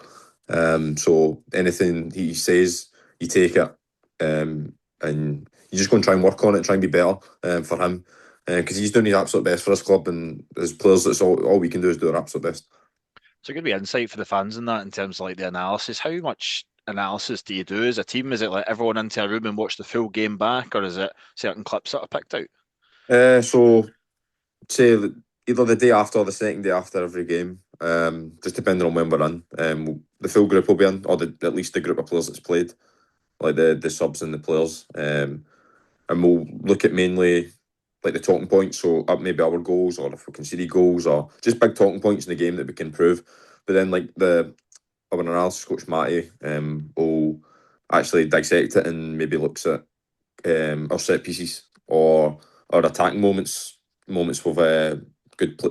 So anything he says, you take it, and you just go and try and work on it, try and be better for him, because he's doing his absolute best for his club, and as players, that's all we can do is do our absolute best. So, good be insight for the fans in that in terms of like the analysis. How much analysis do you do as a team? Is it like everyone into a room and watch the full game back, or is it certain clips that are picked out? So say either the day after or the second day after every game, just depending on when we're in. The full group will be in, or at least the group of players that's played, like the subs and the players. And we'll look at mainly like the talking points, so maybe our goals, or if we concede goals, or just big talking points in the game that we can improve. But then like our analysis coach Matty will actually dissect it and maybe looks at our set pieces or our attacking moments with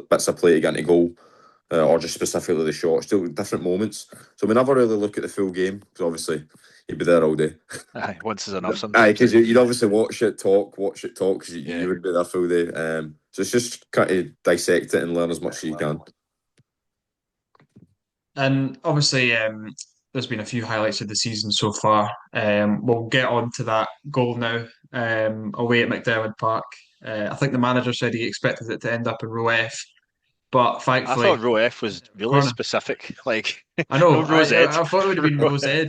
bits of play to get into goal, or just specifically the shots, still different moments. So we never really look at the full game, because obviously you'd be there all day. Aye, once is enough Aye, sometimes. because you'd obviously watch it talk, because Yeah. you would be there full day. So it's just kind of dissect it and learn as much as you can. And obviously, there's been a few highlights of the season so far. We'll get on to that goal now, away at McDermott Park. I think the manager said he expected it to end up in row F, but I thought thankfully, row F was really corner. specific. Like, I no know. row I Z. I thought it would have been Row row F. Z,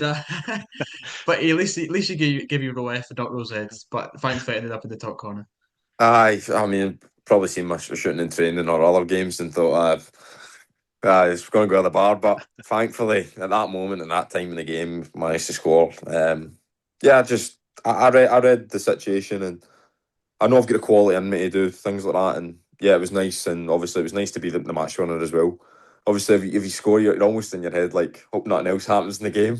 but at least he give you row F and not row Z. But thankfully, it ended up in the top corner. Aye, I mean, probably seen my shooting and training or other games and thought, it's going to go to the bar. But thankfully, at that moment, in that time in the game, managed to score. Yeah, I read the situation, and I know I've got the quality in me to do things like that. And yeah, it was nice, and obviously it was nice to be the match winner as well. Obviously, if you score, you're almost in your head like, hope nothing else happens in the game.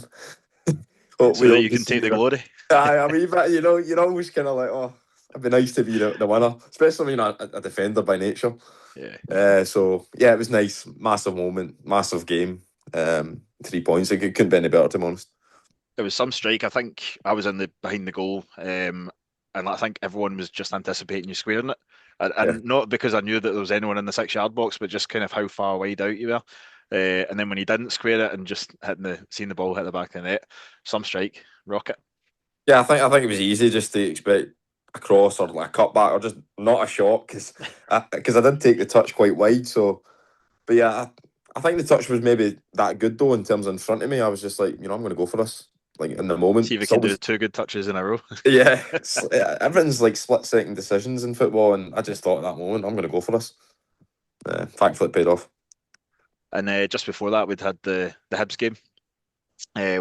Hope we So that don't you can just see take the the. glory. Aye, I mean, but you're always kind of like, oh, it'd be nice to be the winner, especially when you're a defender by nature. Yeah. So yeah, it was nice, massive moment, massive game. 3 points, it couldn't be any better, to be honest. It was some strike. I think I was in the behind the goal, and I think everyone was just anticipating you squaring it, Yeah, and not because I knew that there was anyone in the 6 yard box, but just kind of how far wide out you were. And then when he didn't square it and just seeing the ball hit the back of the net, some strike, rocket. yeah. I think it was easy just to expect a cross or like a cutback or just not a shot, because I did take the touch quite wide. So, but yeah, I think the touch was maybe that good though in terms of in front of me. I was just like, I'm going to go for this. Like in the moment, See if we it's can do always 2 good touches in a row. yeah. Everything's like split-second decisions in football, and I just thought at that moment, I'm going to go for this. Thankfully, it paid off. And just before that, we'd had the Hibs game,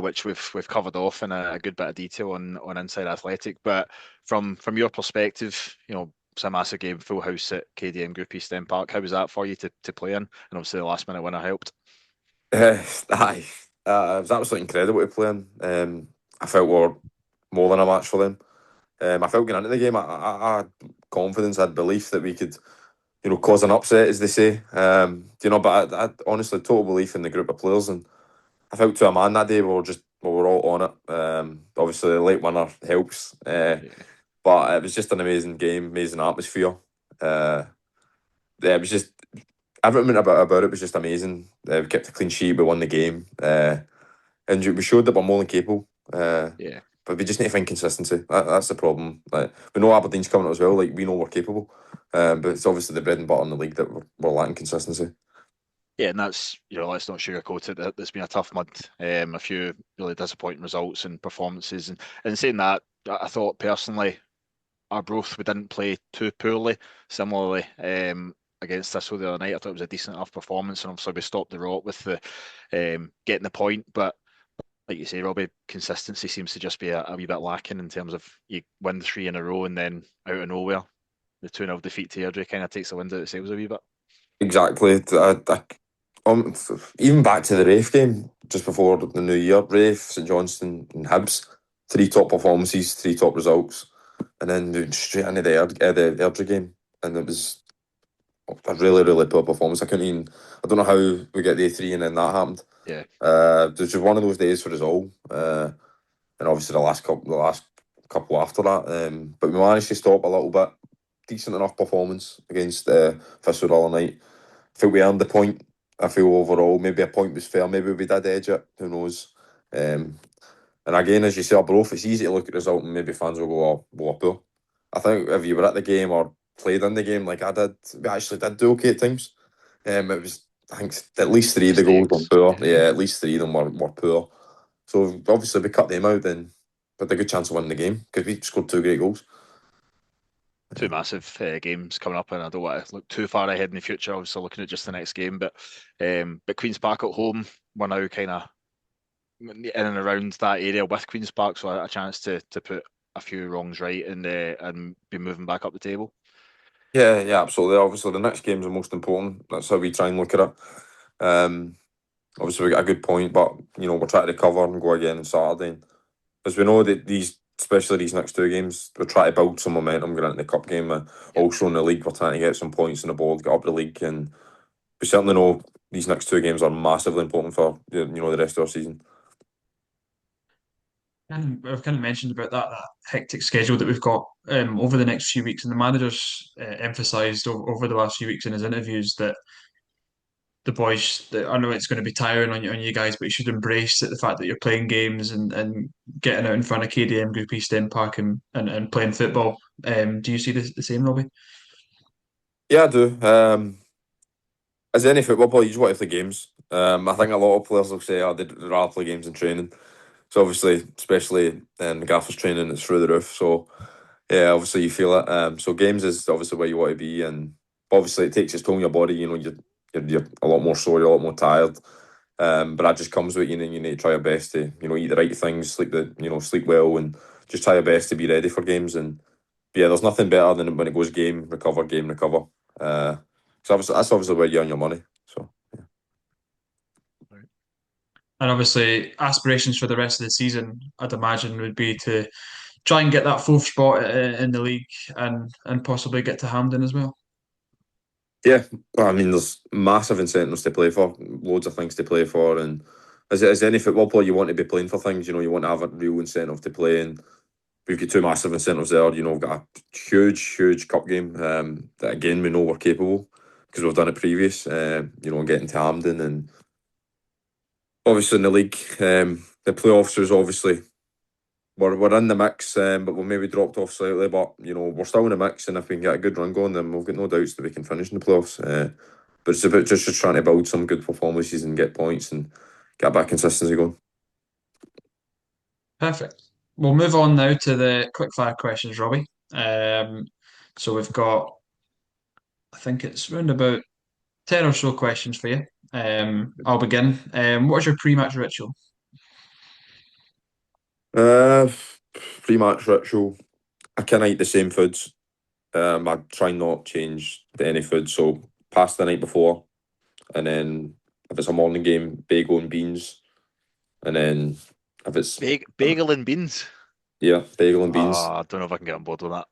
which we've covered off in a good bit of detail on Inside Athletic. But from your perspective, it's a massive game, full house at KDM Group East End Park. How was that for you to play in? And obviously the last minute winner helped. Aye, it was absolutely incredible to play in. I felt we were more than a match for them. I felt going into the game, I had confidence, I had belief that we could, cause an upset, as they say. But I had honestly total belief in the group of players, and I felt to a man that day we were all on it. Obviously, the late winner helps, Yeah. but it was just an amazing game, amazing atmosphere. Yeah, it was just everything about it was just amazing. We kept a clean sheet, we won the game, and we showed that we're more than capable. Yeah. But we just need to find consistency. That's the problem. Like, we know Aberdeen's coming up as well. Like, we know we're capable, but it's obviously the bread and butter in the league that we're lacking consistency. Yeah, and that's, let's not sugarcoat it. It's been a tough month. A few really disappointing results and performances. And saying that, I thought personally, Arbroath, we didn't play too poorly. Similarly, against Thistle the other night, I thought it was a decent enough performance. And obviously, we stopped the rot with the getting the point. But like you say, Robbie, consistency seems to just be a wee bit lacking in terms of you win 3 in a row and then out of nowhere, the 2-0 defeat to Airdrie kind of takes the wind out of the sails a wee bit. Exactly. Even back to the Rafe game just before the new year, Rafe, St Johnstone, and Hibs, 3 top performances, 3 top results, and then straight into the Airdrie game, and it was a really, really poor performance. I don't know how we get the 3 and then that happened. Yeah. It was just one of those days for us all, and obviously the last couple after that. But we managed to stop a little bit. Decent enough performance against Thistle the other night. feel we earned the point. I feel overall maybe a point was fair. Maybe we did edge it. Who knows? And again, as you say, both, it's easy to look at the result and maybe fans will go, "Oh, well, poor." I think if you were at the game or played in the game like I did, we actually did do okay at times. It was, I think, at least three of the goals were Mistakes. poor. Yeah, at least three of them were poor. So obviously we cut them out, then we had a good chance of winning the game because we scored two great goals. Two massive games coming up, and I don't want to look too far ahead in the future. Obviously, looking at just the next game, but Queens Park at home, we're now kind of in and around that area with Queens Park, so a chance to put a few wrongs right and be moving back up the table. Yeah, absolutely. Obviously, the next game's the most important. That's how we try and look at it. Obviously, we got a good point, but we're trying to recover and go again on Saturday. And as we know that especially these next two games, we're trying to build some momentum going into the cup game. Also in the league, we're trying to get some points on the board, get up the league, and we certainly know these next two games are massively important for the rest of our season. And we've kind of mentioned about that hectic schedule that we've got over the next few weeks, and the manager's emphasised over the last few weeks in his interviews that the boys, that I know it's going to be tiring on you guys, but you should embrace it, the fact that you're playing games and getting out in front of KDM Group East End Park and playing football. Do you see the same, Robbie? Yeah, I do. As any football player, you just want to play games. I think a lot of players will say, "Oh, they'd rather play games in training." So obviously, especially in the gaffers training, it's through the roof. So yeah, obviously you feel it. So games is obviously where you want to be, and obviously it takes its toll on your body. You're a lot more sore, you're a lot more tired. But that just comes with you need to try your best to eat the right things, sleep well, and just try your best to be ready for games. And yeah, there's nothing better than when it goes game recover, game recover. So obviously that's obviously where you earn your money. So And obviously, aspirations for the rest of the season, I'd imagine, would be to try and get that fourth spot in the league and possibly get to Hampden as well. yeah, well, I mean, there's massive incentives to play for, loads of things to play for, and as any football player, you want to be playing for things. You want to have a real incentive to play, and we've got two massive incentives there. We've got a huge cup game that again we know we're capable because we've done it previous. And getting to Hampden, and obviously in the league, the playoffs is obviously we're in the mix, but we've maybe dropped off slightly. But we're still in the mix, and if we can get a good run going, then we've got no doubts that we can finish in the playoffs. But it's about just trying to build some good performances and get points and get a bit of consistency going. Perfect. We'll move on now to the quickfire questions, Robbie. So we've got, I think it's around about 10 or so questions for you. I'll begin. What's your pre-match ritual? Uh, Pre-match ritual. I kind of eat the same foods. I try not change to any food. So pasta the night before, and then if it's a morning game, bagel and beans, and then if it's Bagel and beans. yeah, bagel and beans. I don't know if I can get on board with that.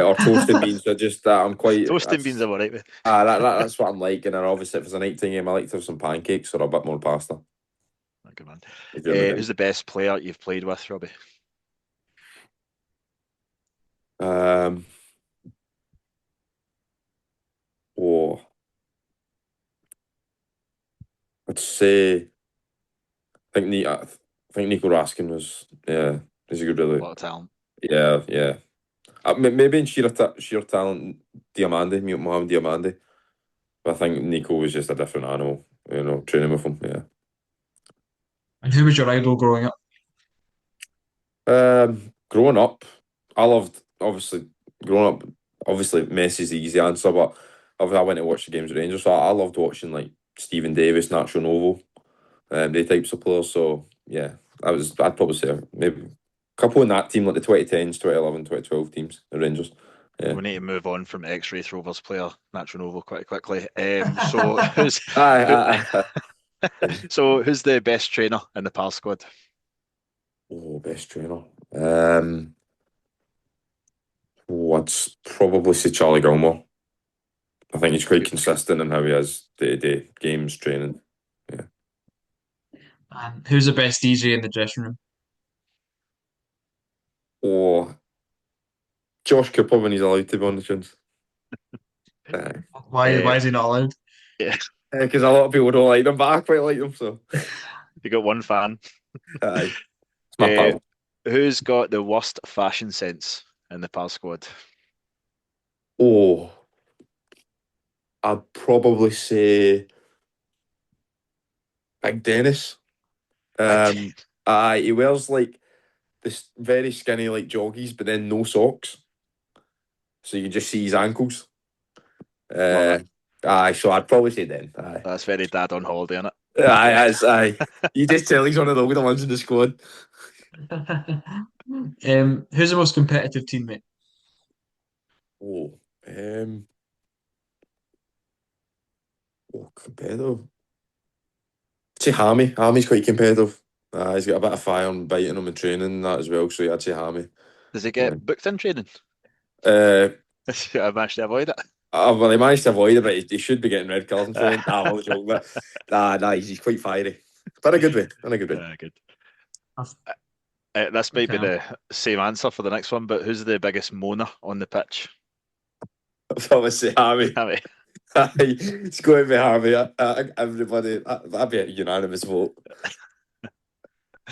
Or toast and beans. I just I'm quite Toast and beans, I'm alright with. that's what I'm like. And then obviously if it's a night game, I like to have some pancakes or a bit more pasta. Good man. During the Who's the best player you've played with, Robbie? day. Oh, I'd say I think Nico Raskin was he's a good A really lot of talent. yeah. Maybe in sheer talent, Mohamed Diamande. But I think Nico was just a different animal, training with him. Yeah. And who was your idol growing up? Growing up, I loved obviously growing up. Obviously, Messi's the easy answer, but obviously I went to watch the games with Rangers, so I loved watching like Stephen Davis, Nacho Novo, they types of players. So yeah, I'd probably say maybe a couple in that team, like the 2010s, 2011, 2012 teams, the Rangers. Yeah. We need to move on from ex-Wraith Rovers player Nacho Novo quite quickly. So who's Aye. so who's the best trainer in the PAR squad? Oh, best trainer. I'd probably say Charlie Gilmore. I think he's quite consistent in how he is day-to-day games, training. Yeah. And who's the best DJ in the dressing room? Or Josh Cooper when he's allowed to be on the tunes. Why is he not allowed? Yeah. Because a lot of people don't like them, but I quite like them. So, You got one fan. aye, it's my Uh, pal. who's got the worst fashion sense in the Pal squad? Oh, I'd probably say Big Dennis. Like, He wears like this very skinny like joggies, but then no socks, so you can just see his ankles. love Uh, it. so I'd probably say then. Aye, That's very dad on holiday, isn't it? aye. You just tell he's one of the older ones in the squad. Who's the most competitive teammate? Oh, competitive. I'd say Hammy. Hammy's quite competitive. He's got a bit of fire and biting him in training and that as well. So yeah, I'd say Hammy. Does he Yeah. get booked in training? Uh, I managed to avoid it. well, he managed to avoid it, but he should be getting red cards in training. I'm only joking, but he's quite fiery. But in a good way. In a good way. Good. I've- This might be Okay. the same answer for the next one, but who's the biggest moaner on the pitch? I'd probably say Hammy. I mean, It's going to be Harvey. Everybody, that'd be a unanimous vote.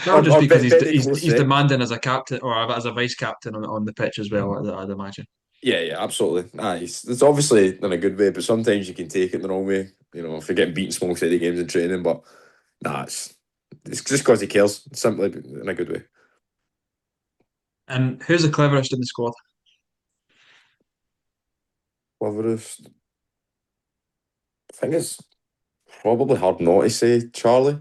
That'll just Or be because very close he's second. demanding as a captain or as a vice captain on the pitch as well. I'd imagine. Yeah, absolutely. It's obviously in a good way, but sometimes you can take it the wrong way. You know, if you're getting beaten small city games in training, but it's just because he cares, simply in a good way. And who's the cleverest in the squad? Cleverest, I think it's probably hard not to say Charlie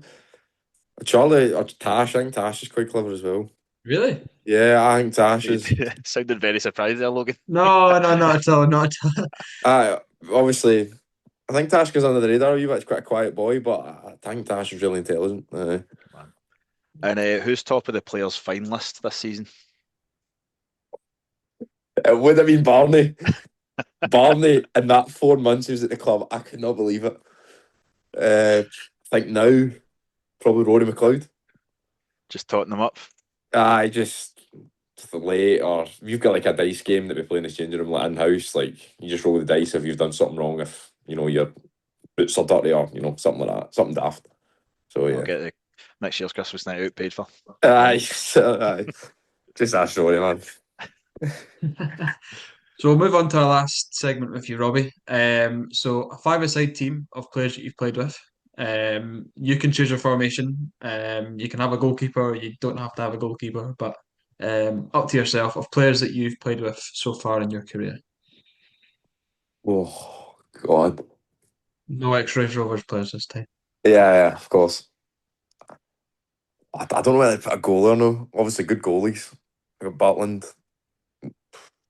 or Tash. I think Tash is quite clever as well. Really? Yeah, I think Tash you is. sounded very surprised there, Logan. No, not at all. Not at all. Obviously, I think Tash goes under the radar a wee bit. He's quite a quiet boy, but I think Tash is really intelligent. Man. And who's top of the players' fine list this season? It would have been Barney. Barney, in that 4 months he was at the club, I could not believe it. I think now, probably Rory McLeod. Just totting them up. Just late, or you've got like a dice game that we play in the changing room, like in house. Like you just roll the dice if you've done something wrong, if you know your boots are dirty, or something like that, something daft. So I'll yeah, get the next year's Christmas night out paid for. aye. Just that story, man. So we'll move on to our last segment with you, Robbie. So a five-a-side team of players that you've played with. You can choose your formation. You can have a goalkeeper. You don't have to have a goalkeeper, but up to yourself of players that you've played with so far in your career. Oh God. No ex-Range Rovers players this time. Yeah, of course. I don't know whether to put a goalie or no. Obviously, good goalies. I got Butland.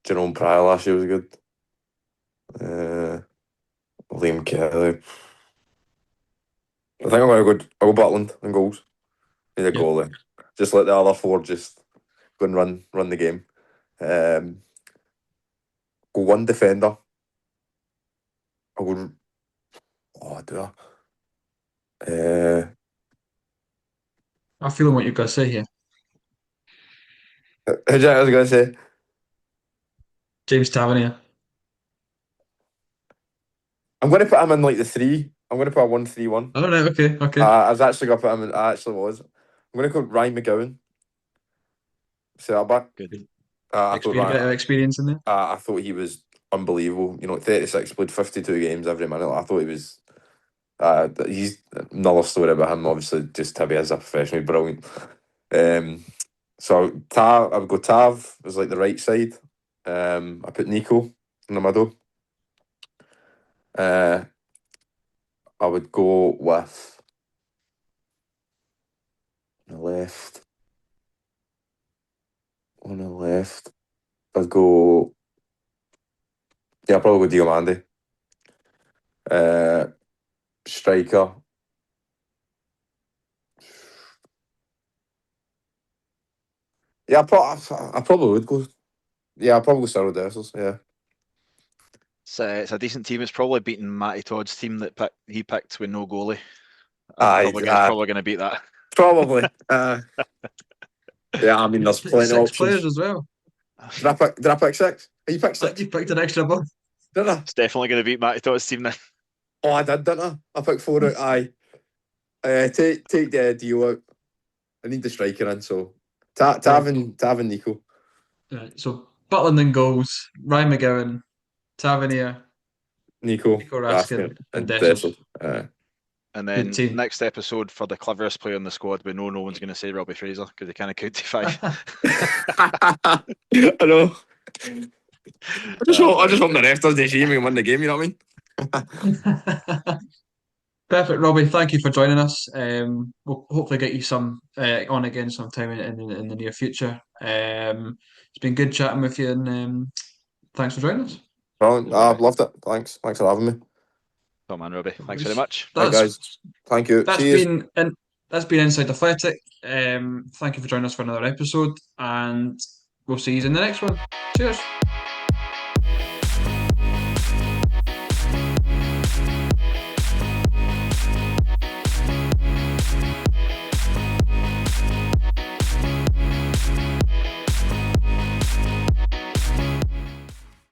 Jerome Pryor last year was good. Liam Kelly. I think I'll go Butland and goals. Need a Yeah. goalie. Just let the other four just go and run the game. Go one defender. I'll go. Oh, do I? I'm feeling what you've got to say here. Who did I was going to say? James Tavernier. I'm going to put him in like the three. I'm going to put a 1-3-1. All right, okay, okay. I was actually going to put him in. I actually was. I'm going to go Ryan McGowan. Centre back. Good. I thought Bit of experience in there. I thought he was unbelievable. 36, played 52 games every minute. I thought he was. He's another story about him. Obviously, just Tibby as a professional, brilliant. So I would go Tav as like the right side. I put Nico in the middle. I would go with on the left. On the left, I'd go. Yeah, I'd probably go Diomande. Striker. Yeah, I probably would go. Yeah, I'd probably go Cyril Dessers. Yeah. It's a decent team. It's probably beating Matty Todd's team that he picked with no goalie. Aye, Probably going to beat that. probably. Yeah, I mean, there's plenty of Six options. players as well. Did I pick six? You picked six? You picked an extra one. Did I? It's definitely going to beat Matty Todd's team then. Oh, I did, didn't I? I picked 4 out. Aye. Take the deal out. I need the striker in, so Tavin Nico. Right, so Butland in goals, Ryan McGowan, Tavernier, Nico Raskin, and and Dessers. Dessel. And Good then team. next episode for the cleverest player in the squad, we know no one's going to say Robbie Fraser because he kind of counted to 5. I know. I just hope the ref doesn't shame me and win the game, you know what I mean? Perfect, Robbie. Thank you for joining us. We'll hopefully get you some on again sometime in the near future. It's been good chatting with you, and thanks for joining us. Well, I've loved it. Thanks for having me. Come on, Robbie. Thanks very much. Right, guys. Thank you. That's Cheers. that's been Inside Athletic. Thank you for joining us for another episode, and we'll see you in the next one. Cheers.